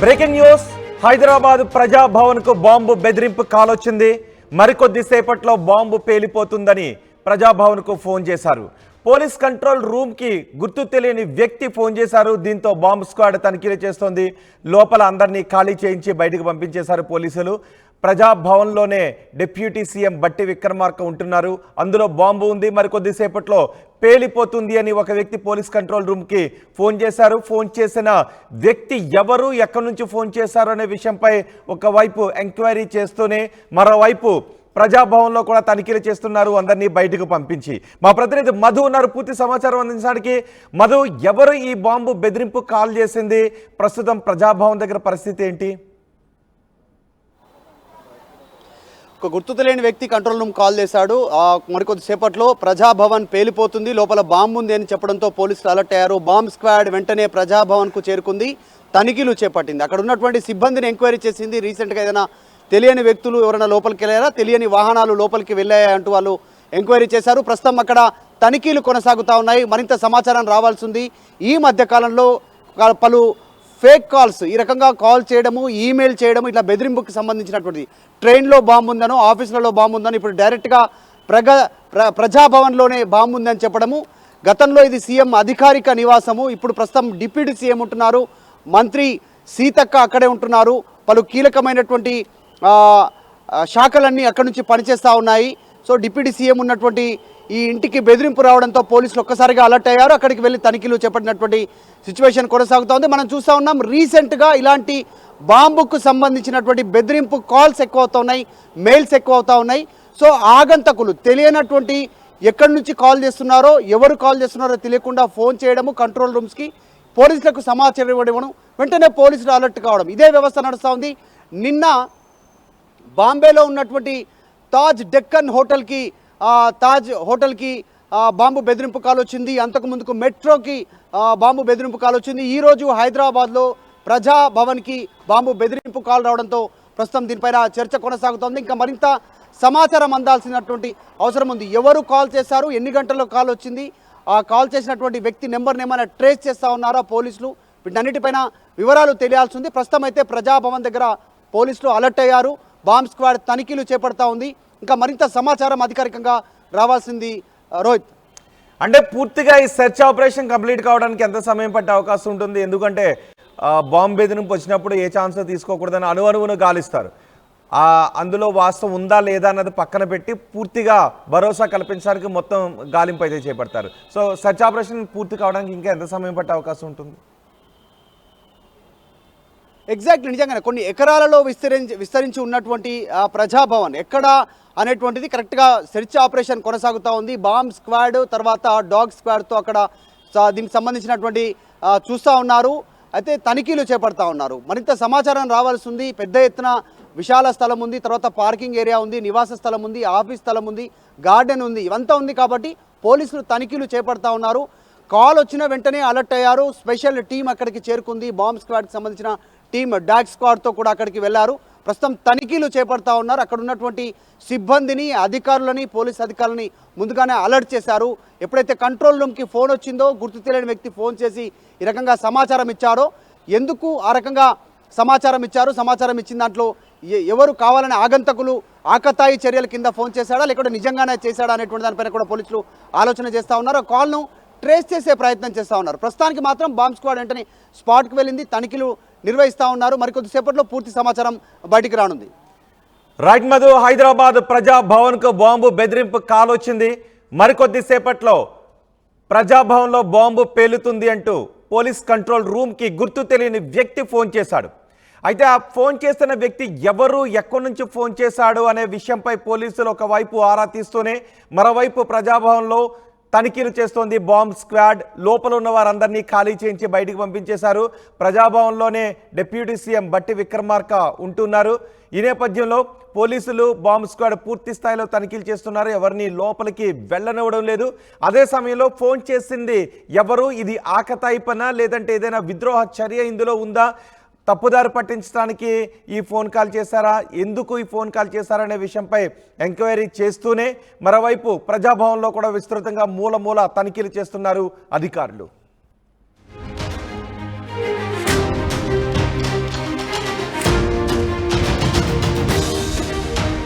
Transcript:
Breaking news Hyderabad Praja Bhavan కు bomb బెదిరింపు call వచ్చింది. మరికొద్ది సేపట్లో బాంబు పేలిపోతుందని ప్రజాభవన్ కు ఫోన్ చేశారు. పోలీస్ కంట్రోల్ రూమ్ కి గుర్తు తెలియని వ్యక్తి ఫోన్ చేశారు. దీంతో బాంబు స్క్వాడ్ తనిఖీలు చేస్తోంది. లోపల అందరినీ ఖాళీ చేయించి బయటకు పంపించేశారు పోలీసులు. ప్రజాభవన్లోనే డిప్యూటీ సీఎం బట్టి విక్రమార్క ఉంటున్నారు. అందులో బాంబు ఉంది, మరికొద్ది సేపట్లో పేలిపోతుంది అని ఒక వ్యక్తి పోలీస్ కంట్రోల్ రూమ్కి ఫోన్ చేశారు. ఫోన్ చేసిన వ్యక్తి ఎవరు, ఎక్కడి నుంచి ఫోన్ చేశారు అనే విషయంపై ఒకవైపు ఎంక్వైరీ చేస్తూనే మరోవైపు ప్రజాభవన్లో కూడా తనిఖీలు చేస్తున్నారు, అందరినీ బయటకు పంపించి. మా ప్రతినిధి మధు ఉన్నారు పూర్తి సమాచారం అందించడానికి. మధు, ఎవరు ఈ బాంబు బెదిరింపు కాల్ చేసింది? ప్రస్తుతం ప్రజాభవన్ దగ్గర పరిస్థితి ఏంటి? ఒక గుర్తు తెలియని వ్యక్తి కంట్రోల్ రూమ్ కాల్ చేశాడు. మరికొద్ది సేపట్లో ప్రజాభవన్ పేలిపోతుంది, లోపల బాంబు ఉంది అని చెప్పడంతో పోలీసులు అలర్ట్ అయ్యారు. బాంబ్ స్క్వాడ్ వెంటనే ప్రజాభవన్కు చేరుకుంది, తనిఖీలు చేపట్టింది. అక్కడ ఉన్నటువంటి సిబ్బందిని ఎంక్వైరీ చేసింది. రీసెంట్గా ఏదైనా తెలియని వ్యక్తులు ఎవరైనా లోపలికి వెళ్ళారా, తెలియని వాహనాలు లోపలికి వెళ్ళాయా అంటూ వాళ్ళు ఎంక్వైరీ చేశారు. ప్రస్తుతం అక్కడ తనిఖీలు కొనసాగుతూ ఉన్నాయి. మరింత సమాచారం రావాల్సి ఉంది. ఈ మధ్యకాలంలో పలు ఫేక్ కాల్స్, ఈ రకంగా కాల్ చేయడము, ఈమెయిల్ చేయడము, ఇట్లా బెదిరింపుకి సంబంధించినటువంటి ట్రైన్లో బాంబు ఉందనో, ఆఫీసులలో బాంబు ఉందనో, ఇప్పుడు డైరెక్ట్గా ప్రజాభవన్లోనే బాంబు ఉందని చెప్పడము. గతంలో ఇది సీఎం అధికారిక నివాసము, ఇప్పుడు ప్రస్తుతం డిప్యూటీ సీఎం ఉంటున్నారు, మంత్రి సీతక్క అక్కడే ఉంటున్నారు. పలు కీలకమైనటువంటి శాఖలన్నీ అక్కడి నుంచి పనిచేస్తూ ఉన్నాయి. సో డిప్యూటీ సీఎం ఉన్నటువంటి ఈ ఇంటికి బెదిరింపు రావడంతో పోలీసులు ఒక్కసారిగా అలర్ట్ అయ్యారు. అక్కడికి వెళ్ళి తనిఖీలు చేపట్టినటువంటి సిచ్యువేషన్ కొనసాగుతూ ఉంది. మనం చూస్తూ ఉన్నాం, రీసెంట్గా ఇలాంటి బాంబుకు సంబంధించినటువంటి బెదిరింపు కాల్స్ ఎక్కువ అవుతూ ఉన్నాయి, మెయిల్స్ ఎక్కువ అవుతూ ఉన్నాయి. సో ఆగంతకులు తెలియనటువంటి ఎక్కడి నుంచి కాల్ చేస్తున్నారో, ఎవరు కాల్ చేస్తున్నారో తెలియకుండా ఫోన్ చేయడము, కంట్రోల్ రూమ్స్కి పోలీసులకు సమాచారం ఇవ్వడం, వెంటనే పోలీసులు అలర్ట్ కావడం, ఇదే వ్యవస్థ నడుస్తూ ఉంది. నిన్న బాంబేలో ఉన్నటువంటి తాజ్ డెక్కన్ హోటల్కి బాంబు బెదిరింపు కాల్ వచ్చింది. అంతకుముందుకు మెట్రోకి బాంబు బెదిరింపు కాల్ వచ్చింది. ఈరోజు హైదరాబాద్లో ప్రజాభవన్కి బాంబు బెదిరింపు కాల్ రావడంతో ప్రస్తుతం దీనిపైన చర్చ కొనసాగుతోంది. ఇంకా మరింత సమాచారం అందాల్సినటువంటి అవసరం ఉంది. ఎవరు కాల్ చేశారు, ఎన్ని గంటల్లో కాల్ వచ్చింది, ఆ కాల్ చేసినటువంటి వ్యక్తి నెంబర్ని ఏమైనా ట్రేస్ చేస్తూ ఉన్నారా పోలీసులు, వీటన్నిటిపైన వివరాలు తెలియాల్సి ఉంది. ప్రస్తుతం అయితే ప్రజాభవన్ దగ్గర పోలీసులు అలర్ట్ అయ్యారు. బాంబ్ స్క్వాడ్ తనిఖీలు చేపడతా ఉంది. ఇంకా మరింత సమాచారం అధికారికంగా రావాల్సింది. రోహిత్, అంటే పూర్తిగా ఈ సెర్చ్ ఆపరేషన్ కంప్లీట్ కావడానికి ఎంత సమయం పట్టే అవకాశం ఉంటుంది? ఎందుకంటే బాంబు బెదిరింపు వచ్చినప్పుడు ఏ ఛాన్స్ తీసుకోకూడదని అణువణువును గాలిస్తారు. అందులో వాస్తవం ఉందా లేదా అన్నది పక్కన పెట్టి పూర్తిగా భరోసా కల్పించడానికి మొత్తం గాలింపు అయితే చేపడతారు. సో సెర్చ్ ఆపరేషన్ పూర్తి కావడానికి ఇంకా ఎంత సమయం పట్టే అవకాశం ఉంటుంది? ఎగ్జాక్ట్లీ, నిజంగానే కొన్ని ఎకరాలలో విస్తరించి ఉన్నటువంటి ప్రజాభవన్ ఎక్కడ అనేటువంటిది కరెక్ట్గా సెర్చ్ ఆపరేషన్ కొనసాగుతూ ఉంది. బాంబ్ స్క్వాడ్ తర్వాత డాగ్ స్క్వాడ్తో అక్కడ దీనికి సంబంధించినటువంటి చూస్తూ ఉన్నారు. అయితే తనిఖీలు చేపడతా ఉన్నారు. మరింత సమాచారం రావాల్సి ఉంది. పెద్ద ఎత్తున విశాల స్థలం ఉంది, తర్వాత పార్కింగ్ ఏరియా ఉంది, నివాస స్థలం ఉంది, ఆఫీస్ స్థలం ఉంది, గార్డెన్ ఉంది, ఇవంతా ఉంది. కాబట్టి పోలీసులు తనిఖీలు చేపడతా ఉన్నారు. కాల్ వచ్చిన వెంటనే అలర్ట్ అయ్యారు. స్పెషల్ టీం అక్కడికి చేరుకుంది. బాంబ్ స్క్వాడ్కి సంబంధించిన టీం డాగ్ స్క్వాడ్తో కూడా అక్కడికి వెళ్ళారు. ప్రస్తుతం తనిఖీలు చేపడతా ఉన్నారు. అక్కడ ఉన్నటువంటి సిబ్బందిని, అధికారులని, పోలీస్ అధికారులని ముందుగానే అలర్ట్ చేశారు. ఎప్పుడైతే కంట్రోల్ రూమ్కి ఫోన్ వచ్చిందో, గుర్తు తెలియని వ్యక్తి ఫోన్ చేసి ఈ రకంగా సమాచారం ఇచ్చారో, ఎందుకు ఆ రకంగా సమాచారం ఇచ్చారు, సమాచారం ఇచ్చిన దాంట్లో ఎవరు కావాలని ఆగంతకులు ఆకతాయి చర్యల కింద ఫోన్ చేశాడా లేకపోతే నిజంగానే చేశాడా అనేటువంటి దానిపైన కూడా పోలీసులు ఆలోచన చేస్తూ ఉన్నారు. ఆ కాల్ను ట్రేస్ చేసే ప్రయత్నం చేస్తూ ఉన్నారు. ప్రస్తుతానికి మాత్రం బాంబ్ స్క్వాడ్ వెంటనే స్పాట్కి వెళ్ళింది, తనిఖీలు నిర్వహిస్తూ ఉన్నారు. మరికొద్దిసేపట్లో పూర్తి సమాచారం బయటికి రానుంది. రైట్ మధు, హైదరాబాద్ ప్రజాభవన్కు బాంబు బెదిరింపు కాల్ వచ్చింది. మరికొద్దిసేపట్లో ప్రజాభవన్లో బాంబు పేలుతుంది అంటూ పోలీస్ కంట్రోల్ రూమ్కి గుర్తు తెలియని వ్యక్తి ఫోన్ చేశాడు. అయితే ఆ ఫోన్ చేస్తున్న వ్యక్తి ఎవరు, ఎక్కడి నుంచి ఫోన్ చేశాడు అనే విషయంపై పోలీసులు ఒకవైపు ఆరా తీస్తూనే మరోవైపు ప్రజాభవన్లో తనిఖీలు చేస్తోంది బాంబ్ స్క్వాడ్. లోపల ఉన్న వారందరినీ ఖాళీ చేయించి బయటికి పంపించేశారు. ప్రజాభవన్లోనే డిప్యూటీ సీఎం బట్టి విక్రమార్క ఉంటున్నారు. ఈ నేపథ్యంలో పోలీసులు బాంబ్ స్క్వాడ్ పూర్తి స్థాయిలో తనిఖీలు చేస్తున్నారు. ఎవరిని లోపలికి వెళ్ళనివ్వడం లేదు. అదే సమయంలో ఫోన్ చేసింది ఎవరు, ఇది ఆకతాయి పనా లేదంటే ఏదైనా విద్రోహ చర్య ఇందులో ఉందా, తప్పుదారి పట్టించడానికి ఈ ఫోన్ కాల్ చేశారా, ఎందుకు ఈ ఫోన్ కాల్ చేశారనే విషయంపై ఎంక్వైరీ చేస్తూనే మరోవైపు ప్రజాభవన్లో కూడా విస్తృతంగా మూల తనిఖీలు చేస్తున్నారు అధికారులు.